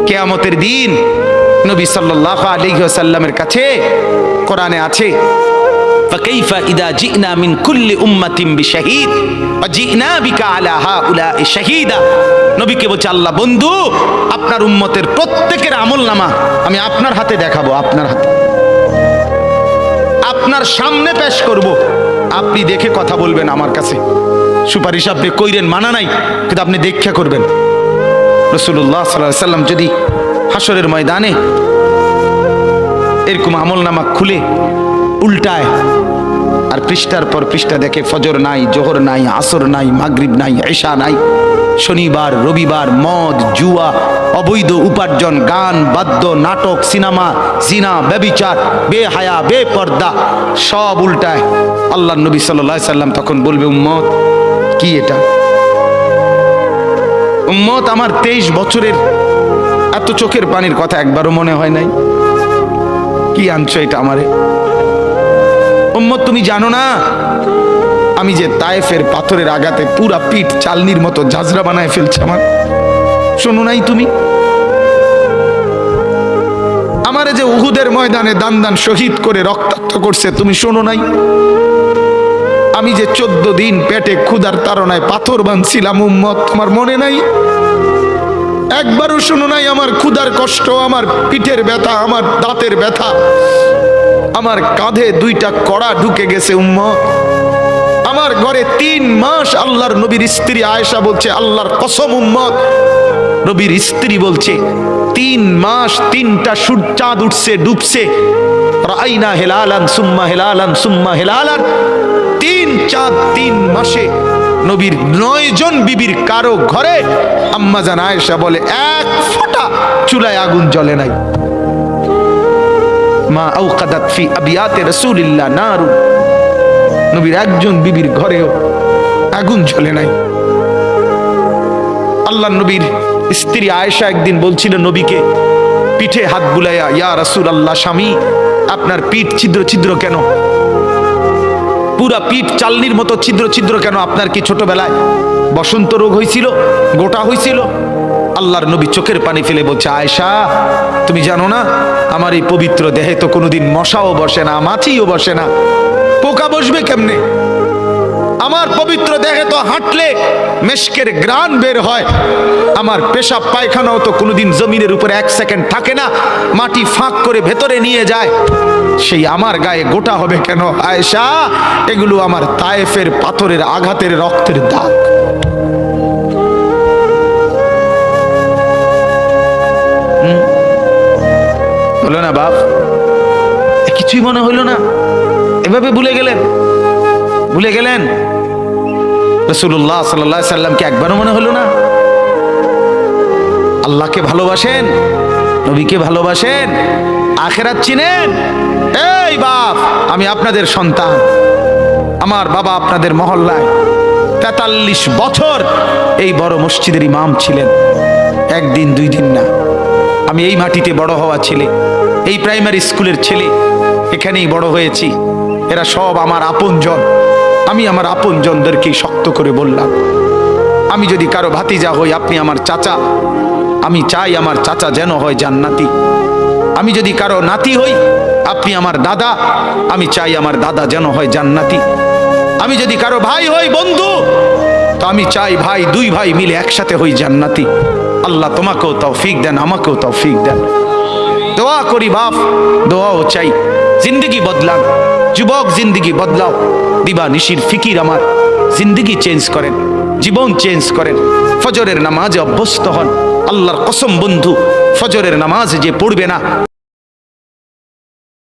কিয়ামতের দিন নবী সাল্লাল্লাহু আলাইহি ওয়াসাল্লামের কাছে কোরআনে আছে, ফাকাইফা ইদা জিনা মিন কুল্লি উম্মাতিন বিশাহিদ ওয়া জিনা বিকা আলা হাউলাই শাহিদা। নবীকে বলছে আল্লাহ, বন্ধু আপনার উম্মতের প্রত্যেকের আমলনামা আমি আপনার হাতে দেখাবো, আপনার হাতে, আপনার সামনে পেশ করব, আপনি দেখে কথা বলবেন আমার কাছে। সুপারিশ আপনি কইরেন, মানা নাই, কিন্তু আপনি দেখা করবেন। রাসূলুল্লাহ সাল্লাল্লাহু আলাইহি ওয়াসাল্লাম যদি হাসরের ময়দানে এরকম আমলনামা খুলে উল্টায় আর পৃষ্ঠার পর পৃষ্ঠা দেখে ফজর নাই, জোহর নাই, আসর নাই, মাগরিব নাই, ঈশা নাই, শনিবার রবিবার, মদ জুয়া, অবৈধ উপার্জন, গান বাদ্য, নাটক, সিনেমা, জিনা, ব্যভিচার, বেহায়া, বেপর্দা সব উল্টায়। আল্লাহর নবী সাল্লাল্লাহু আলাইহি সাল্লাম তখন বলবে, উম্মত কি এটা? উম্মত আমার 23 বছরের এত চোখের পানির কথা একবারও মনে হয় নাই? কি আনছো এটা আমারে? উম্মত তুমি জানো না আমি যে তায়েফের পাথরের আঘাতে পুরা পিঠ চালনির মতো ঝাঁঝরা বানায় ফেলছে আমার? শোনো নাই তুমি? আমারে যে উহুদের ময়দানে দান দান শহীদ করে রক্তাক্ত করছে, তুমি শোনো নাই? আমি যে 14 দিন পেটে ক্ষুধার তাড়নায় পাথর বাঁধছিলাম, উম্মত তোমার মনে নাই? একবারও শোনো নাই আমার ক্ষুধার কষ্ট, আমার পিঠের ব্যথা, আমার দাঁতের ব্যথা, আমার কাঁধে 2টা কড়া ঢুকে গেছে উম্মত। আমার ঘরে 3 মাস আল্লাহর নবীর স্ত্রী আয়েশা বলছে, আল্লাহর কসম উম্মত, নবীর স্ত্রী বলছে 3 মাস 3টা চাঁদ উঠছে ডুবছে, রাইনা হেলালান সুম্মা হেলালান সুম্মা হেলালান, 3 চাঁদ 3 মাসে নবীর 9 জন বিবির কারো ঘরে আম্মা জান আয়েশা বলে 1 ফোঁটা চুলায় আগুন জ্বলে নাই। মা আওকাদাত ফি আবিয়াতে রাসূলিল্লাহ নারু, নবীর একজন বিবির ঘরেও আগুন জ্বলে নাই। আল্লাহর নবীর স্ত্রী আয়েশা একদিন বলছিল নবীকে পিঠে হাত বুলাইয়া, ইয়া রাসূলুল্লাহ, স্বামী আপনার পিঠ ছিদ্র ছিদ্র কেন? পুরা পিঠ চালনির মতো ছিদ্র ছিদ্র কেন? আপনার কি ছোটবেলায় বসন্ত রোগ হয়েছিল, গোটা হয়েছিল? আল্লাহর নবী চোখের পানি ফেলে বলছে, আয়েশা তুমি জানো না আমার এই পবিত্র দেহে তো কোনোদিন মশাও বসে না, মাছিও বসে না, পোকা বসবে কেমনে? আমার পবিত্র দেহে তো হাঁটলে মেশকের গ্রান বের হয়, আমার পেশাব পায়খানাও তো কোনোদিন জমিনের উপরে 1 সেকেন্ড থাকে না, মাটি ফাঁক করে ভেতরে নিয়ে যায়, সেই আমার গায়ে গোটা হবে কেন? আয়েশা এগুলো আমার তায়েফের পাথরের আঘাতের রক্তের দাগ। হলো না বাপ? কিছুই মনে হইল না? এভাবে ভুলে গেলেন? ভুলে গেলেন রাসূলুল্লাহ সাল্লাল্লাহু আলাইহি সাল্লামকে একবারও মনে হলো না? আল্লাহকে ভালোবাসেন, নবীকে ভালোবাসেন, আখিরাত চিনেন? এই বাপ, আমি আপনাদের সন্তান, আমার বাবা আপনাদের মহল্লায় 43 বছর এই বড় মসজিদের ইমাম ছিলেন, 1 দিন 2 দিন না। আমি এই মাটিতে বড় হওয়া ছেলে, এই প্রাইমারি স্কুলের ছেলে, এখানেই বড় হয়েছি। এরা সব আমার আপনজন। আমি আমার আপনজনদেরকে শক্ত করে বললাম, আমি যদি কারো ভাতিজা হই আপনি আমার চাচা, আমি চাই আমার চাচা যেন হয় জান্নাতি। আমি যদি কারো নাতি হই আপনি আমার দাদা, আমি চাই আমার দাদা যেন হয় জান্নাতি। আমি যদি কারো ভাই হই বন্ধু, তো আমি চাই ভাই 2 ভাই মিলে একসাথে হই জান্নাতি। আল্লাহ তোমাকেও তৌফিক দেন, আমাকেও তৌফিক দেন। দোয়া করি বাপ, দোয়াও চাই। জিন্দগি বদলান যুবক, জিন্দগি বদলাও। দিবা নিশির ফিকির আমার, জিন্দগি চেঞ্জ করেন, জীবন চেঞ্জ করেন। ফজরের নামাজে অভ্যস্ত হন। আল্লাহর কসম বন্ধু, ফজরের নামাজ যে পড়বে না